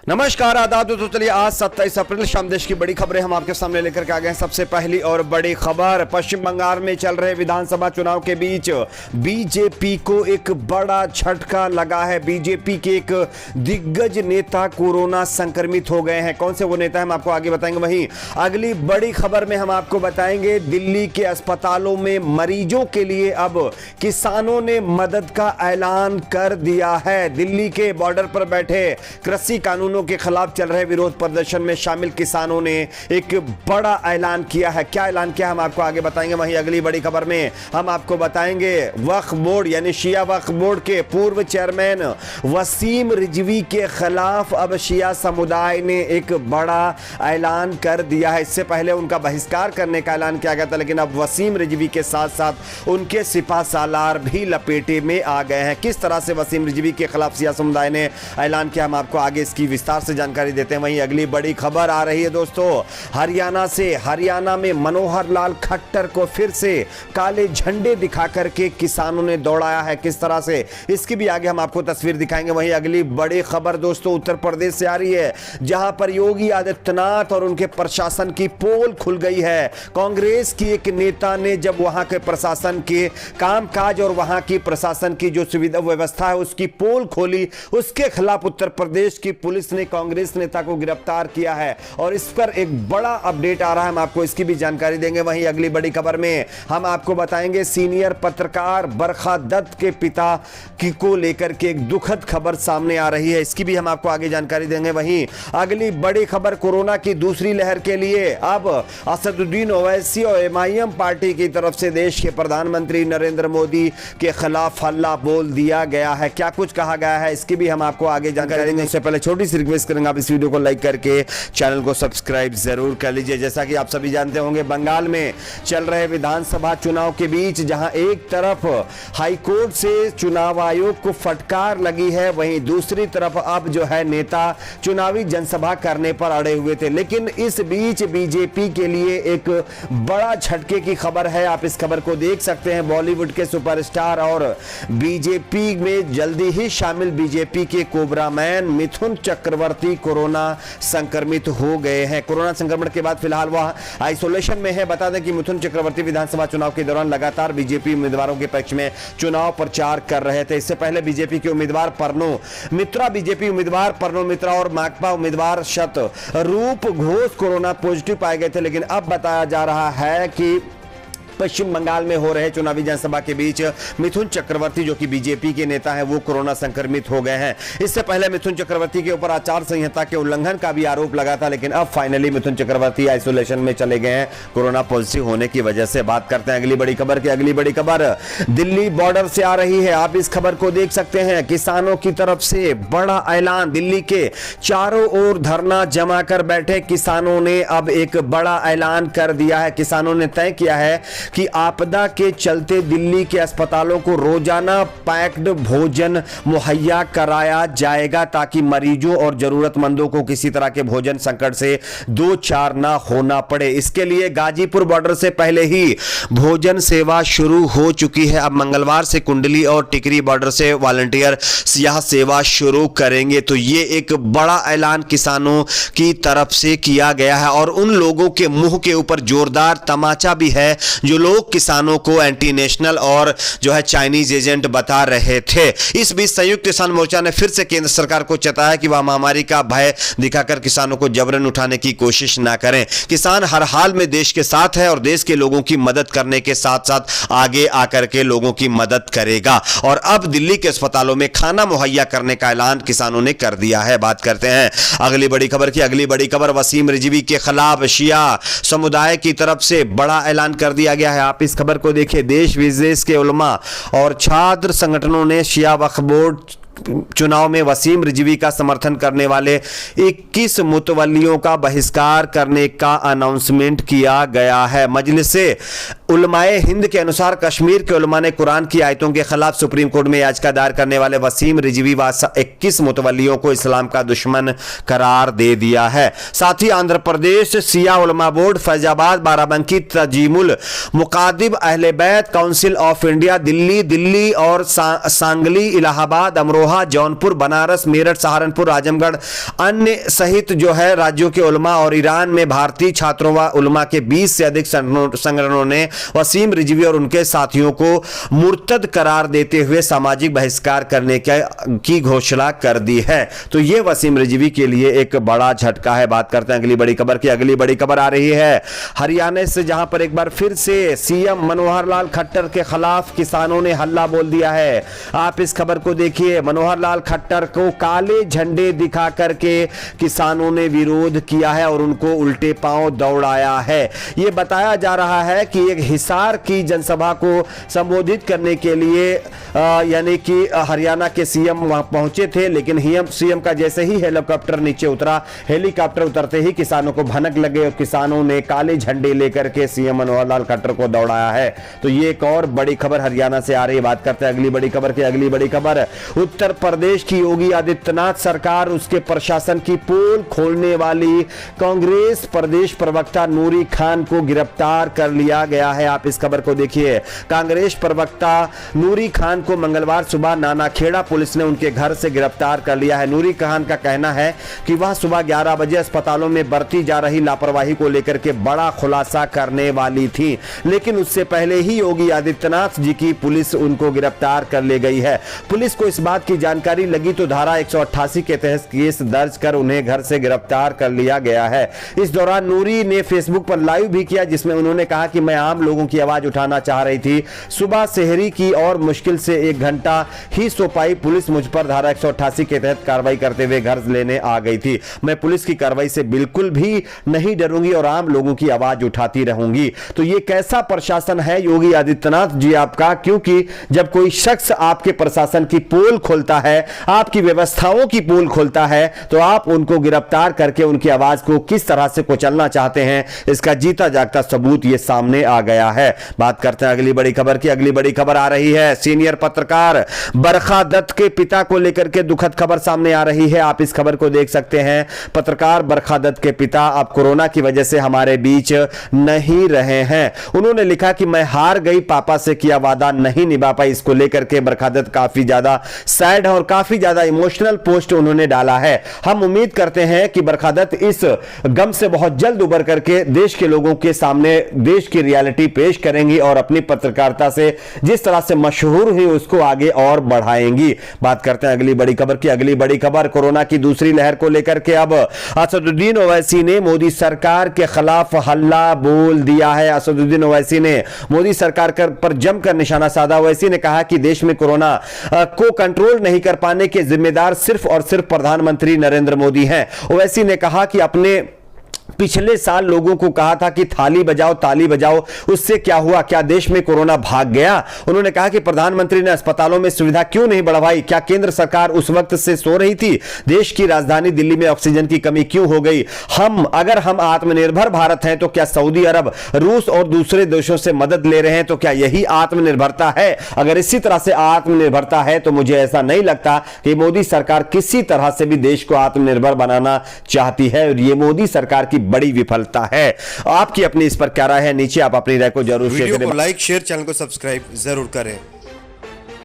नमस्कार आदाब दोस्तों। चलिए आज 27 अप्रैल शाम देश की बड़ी खबरें हम आपके सामने लेकर के आ गए हैं। सबसे पहली और बड़ी खबर, पश्चिम बंगाल में चल रहे विधानसभा चुनाव के बीच बीजेपी को एक बड़ा झटका लगा है। बीजेपी के एक दिग्गज नेता कोरोना संक्रमित हो गए हैं। कौन से वो नेता है हम आपको आगे बताएंगे। वहीं अगली बड़ी खबर में हम आपको बताएंगे दिल्ली के अस्पतालों में मरीजों के लिए अब किसानों ने मदद का ऐलान कर दिया है। दिल्ली के बॉर्डर पर बैठे कृषि कानूनों के खिलाफ चल रहे विरोध प्रदर्शन में शामिल किसानों ने एक बड़ा ऐलान किया है। क्या ऐलान किया हम आपको आगे बताएंगे। वहीं अगली बड़ी खबर में हम आपको बताएंगे वक्फ बोर्ड यानी शिया वक्फ बोर्ड के पूर्व चेयरमैन वसीम रिजवी के खिलाफ अब शिया समुदाय ने एक बड़ा ऐलान कर दिया है। इससे पहले उनका बहिष्कार करने का ऐलान किया गया था, लेकिन अब वसीम रिजवी के साथ साथ उनके सिपा सालार भी लपेटे में आ गए हैं। किस तरह से वसीम रिजवी के खिलाफ शिया समुदाय ने ऐलान किया हम आपको आगे इसकी विस्तार से जानकारी देते हैं। वहीं अगली बड़ी खबर आ रही है दोस्तों हरियाणा से। हरियाणा में मनोहर लाल खट्टर को फिर से काले झंडे दिखा करके किसानों ने दौड़ाया है। किस तरह से, इसकी भी आगे हम आपको तस्वीर दिखाएंगे। वहीं अगली बड़ी खबर दोस्तों उत्तर प्रदेश से आ रही है, जहां पर योगी आदित्यनाथ और उनके प्रशासन की पोल खुल गई है। कांग्रेस की एक नेता ने जब वहां के प्रशासन के कामकाज और वहां की प्रशासन की जो सुविधा व्यवस्था है उसकी पोल खोली, उसके खिलाफ उत्तर प्रदेश की पुलिस ने कांग्रेस नेता को गिरफ्तार किया है और इस पर एक बड़ा अपडेट आ रहा है। हम आपको इसकी भी जानकारी देंगे। वहीं अगली बड़ी खबर में हम आपको बताएंगे सीनियर पत्रकार बरखा दत्त के पिता की को लेकर के एक दुखद खबर सामने आ रही है। इसकी भी हम आपको आगे जानकारी देंगे। वहीं अगली बड़ी खबर कोरोना की दूसरी लहर के लिए अब असदुद्दीन ओवैसी और एमआईएम पार्टी की तरफ से देश के प्रधानमंत्री नरेंद्र मोदी के खिलाफ हल्ला बोल दिया गया है। क्या कुछ कहा गया है इसकी भी हम आपको आगे जानकारी देंगे। इससे पहले छोटी सी रिक्वेस्ट करेंगे आप इस वीडियो को लाइक करके चैनल को सब्सक्राइब जरूर कर लीजिए। जैसा कि आप सभी जानते होंगे बंगाल में चल रहे विधानसभा चुनाव के बीच जहां एक तरफ हाईकोर्ट से चुनाव आयोग को फटकार लगी है, वहीं दूसरी तरफ अब जो है नेता चुनावी जनसभा करने पर अड़े हुए थे। लेकिन इस बीच बीजेपी के लिए एक बड़ा झटके की खबर है। आप इस खबर को देख सकते हैं। बॉलीवुड के सुपरस्टार और बीजेपी में जल्दी ही शामिल बीजेपी के cobra man Mithun Chakraborty corona संक्रमित हो गए हैं। कोरोना संक्रमण के बाद फिलहाल वह आइसोलेशन में है। बता दें कि मिथुन चक्रवर्ती विधानसभा चुनाव के दौरान लगातार बीजेपी उम्मीदवारों के पक्ष में चुनाव प्रचार कर रहे थे। इससे पहले बीजेपी के उम्मीदवार परनो मित्रा, बीजेपी उम्मीदवार परनो मित्रा और माकपा उम्मीदवार शतरूप घोष कोरोना पॉजिटिव पाए गए थे। लेकिन अब बताया जा रहा है कि पश्चिम बंगाल में हो रहे चुनावी जनसभा के बीच मिथुन चक्रवर्ती जो कि बीजेपी के नेता हैं वो कोरोना संक्रमित हो गए हैं। इससे पहले मिथुन चक्रवर्ती के ऊपर आचार संहिता के उल्लंघन का भी आरोप लगा था, लेकिन अब फाइनली मिथुन चक्रवर्ती आइसोलेशन में चले गए हैं कोरोना पॉजिटिव होने की वजह से। बात करते हैं अगली बड़ी खबर की। अगली बड़ी खबर दिल्ली बॉर्डर से आ रही है। आप इस खबर को देख सकते हैं। किसानों की तरफ से बड़ा ऐलान। दिल्ली के चारों ओर धरना जमा कर बैठे किसानों ने अब एक बड़ा ऐलान कर दिया है। किसानों ने तय किया है कि आपदा के चलते दिल्ली के अस्पतालों को रोजाना पैक्ड भोजन मुहैया कराया जाएगा ताकि मरीजों और जरूरतमंदों को किसी तरह के भोजन संकट से दो चार ना होना पड़े। इसके लिए गाजीपुर बॉर्डर से पहले ही भोजन सेवा शुरू हो चुकी है। अब मंगलवार से कुंडली और टिकरी बॉर्डर से वॉलंटियर यह सेवा शुरू करेंगे। तो ये एक बड़ा ऐलान किसानों की तरफ से किया गया है और उन लोगों के मुंह के ऊपर जोरदार तमाचा भी है जो लोग किसानों को एंटी नेशनल और जो है चाइनीज एजेंट बता रहे थे। इस बीच संयुक्त किसान मोर्चा ने फिर से केंद्र सरकार को चेताया कि वह महामारी का भय दिखाकर किसानों को जबरन उठाने की कोशिश ना करें। किसान हर हाल में देश के साथ है और देश के लोगों की मदद करने के साथ साथ आगे आकर के लोगों की मदद करेगा। और अब दिल्ली के अस्पतालों में खाना मुहैया करने का ऐलान किसानों ने कर दिया है। बात करते हैं अगली बड़ी खबर की। अगली बड़ी खबर वसीम रिजवी के खिलाफ शिया समुदाय की तरफ से बड़ा ऐलान कर दिया गया है। आप इस खबर को देखिए। देश विदेश के उलमा और छात्र संगठनों ने शिया वक्फ बोर्ड चुनाव में वसीम रिजवी का समर्थन करने वाले 21 मुतवल्लियों का बहिष्कार करने का अनाउंसमेंट किया गया है। मजलिसे उलमाए हिंद के अनुसार कश्मीर के उलमा ने कुरान की आयतों के खिलाफ सुप्रीम कोर्ट में याचिका दायर करने वाले वसीम रिजवी व 21 मुतवल्लियों को इस्लाम का दुश्मन करार दे दिया है। साथ ही आंध्र प्रदेश सिया उलमा बोर्ड, फैजाबाद, बाराबंकी, तजीमुल मुकादिब, अहले बैत काउंसिल ऑफ इंडिया, दिल्ली और सांगली, इलाहाबाद, अमरोहा, जौनपुर, बनारस, मेरठ, सहारनपुर, आजमगढ़ अन्य सहित जो है राज्यों के उलमा और ईरान में भारतीय छात्रों व उलमा के 20 से अधिक संगठनों ने वसीम रिजवी और उनके साथियों को मुर्तद करार देते हुए सामाजिक बहिष्कार करने की घोषणा कर दी है। तो यह वसीम रिजवी के लिए एक बड़ा झटका है। बात करते हैं अगली बड़ी खबर की। अगली बड़ी खबर आ रही है हरियाणा से, जहां पर एक बार फिर से सीएम मनोहर लाल खट्टर के खिलाफ किसानों ने हल्ला बोल दिया है। आप इस खबर को देखिए। मनोहर लाल खट्टर को काले झंडे दिखा करके किसानों ने विरोध किया है और उनको उल्टे पांव दौड़ाया है। यह बताया जा रहा है कि एक हिसार की जनसभा को संबोधित करने के लिए यानी कि हरियाणा के सीएम वहां पहुंचे थे, लेकिन सीएम का जैसे ही हेलीकॉप्टर नीचे उतरा, हेलीकॉप्टर उतरते ही किसानों को भनक लगे और किसानों ने काले झंडे लेकर के सीएम मनोहर लाल खट्टर को दौड़ाया है। तो ये एक और बड़ी खबर हरियाणा से आ रही है। बात करते हैं अगली बड़ी खबर की। अगली बड़ी खबर उत्तर प्रदेश की योगी आदित्यनाथ सरकार, उसके प्रशासन की पोल खोलने वाली कांग्रेस प्रदेश प्रवक्ता नूरी खान को गिरफ्तार कर लिया गया है। आप इस खबर को देखिए। कांग्रेस प्रवक्ता नूरी खान को मंगलवार सुबह नानाखेड़ा पुलिस ने उनके घर से गिरफ्तार कर लिया है। नूरी खान का कहना है कि वह सुबह 11 बजे अस्पतालों में बरती जा रही लापरवाही को लेकर के बड़ा खुलासा करने वाली थी, लेकिन उससे पहले ही योगी आदित्यनाथ जी की पुलिस उनको गिरफ्तार कर ले गई है। पुलिस को इस बात की जानकारी लगी तो धारा 188 के तहत केस दर्ज कर उन्हें घर से गिरफ्तार कर लिया गया है। इस दौरान नूरी ने फेसबुक पर लाइव भी किया, जिसमें उन्होंने कहा कि मैं आम लोगों की आवाज उठाना चाह रही थी। सुबह सेहरी की और मुश्किल से 1 घंटा ही सो पाई। पुलिस मुझ पर धारा 188 के तहत कार्रवाई करते हुए घर लेने आ गई थी। मैं पुलिस की कार्रवाई से बिल्कुल भी नहीं डरूंगी और आम लोगों की आवाज उठाती रहूंगी। तो ये कैसा प्रशासन है योगी आदित्यनाथ जी आपका? क्योंकि जब कोई शख्स आपके प्रशासन की पोल खोलता है, आपकी व्यवस्थाओं की पोल खोलता है, तो आप उनको गिरफ्तार करके उनकी आवाज को किस तरह से कुचलना चाहते हैं, इसका जीता जागता सबूत ये सामने आ गया है। बात करते हैं अगली बड़ी खबर की। अगली बड़ी खबर आ रही है सीनियर पत्रकार बरखा दत्त के पिता को लेकर के दुखद खबर सामने आ रही है। आप इस खबर को देख सकते हैं। पत्रकार बरखा दत्त के पिता अब कोरोना की वजह से हमारे बीच नहीं रहे हैं। उन्होंने लिखा कि मैं हार गई, पापा से किया वादा नहीं निभा पाई। इसको लेकर के बरखा दत्त काफी ज्यादा सैड है और काफी ज्यादा इमोशनल पोस्ट उन्होंने डाला है। हम उम्मीद करते हैं कि बरखा दत्त इस गम से बहुत जल्द उबर करके देश के लोगों के सामने देश की रियलिटी पेश करेंगी और अपनी पत्रकारिता से जिस तरह से मशहूर हुई उसको आगे और बढ़ाएंगी। बात करते हैं अगली बड़ी खबर की। अगली बड़ी खबर कोरोना की दूसरी लहर को लेकर के अब असदुद्दीन ओवैसी ने मोदी सरकार के खिलाफ हल्ला बोल दिया है। असदुद्दीन ओवैसी ने मोदी सरकार पर जमकर निशाना साधा। ओवैसी ने कहा कि देश में कोरोना को कंट्रोल नहीं कर पाने के जिम्मेदार सिर्फ और सिर्फ प्रधानमंत्री नरेंद्र मोदी हैं। ओवैसी ने कहा कि अपने पिछले साल लोगों को कहा था कि थाली बजाओ ताली बजाओ, उससे क्या हुआ? क्या देश में कोरोना भाग गया? उन्होंने कहा कि प्रधानमंत्री ने अस्पतालों में सुविधा क्यों नहीं बढ़वाई? क्या केंद्र सरकार उस वक्त से सो रही थी? देश की राजधानी दिल्ली में ऑक्सीजन की कमी क्यों हो गई? अगर हम आत्मनिर्भर भारत हैं तो क्या सऊदी अरब, रूस और दूसरे देशों से मदद ले रहे हैं तो क्या यही आत्मनिर्भरता है? अगर इसी तरह से आत्मनिर्भरता है तो मुझे ऐसा नहीं लगता कि मोदी सरकार किसी तरह से भी देश को आत्मनिर्भर बनाना चाहती है और यह मोदी सरकार की बड़ी विफलता है। आपकी अपनी इस पर क्या राय है? नीचे आप अपनी राय को जरूर शेयर करें। लाइक शेयर, चैनल को सब्सक्राइब जरूर करें।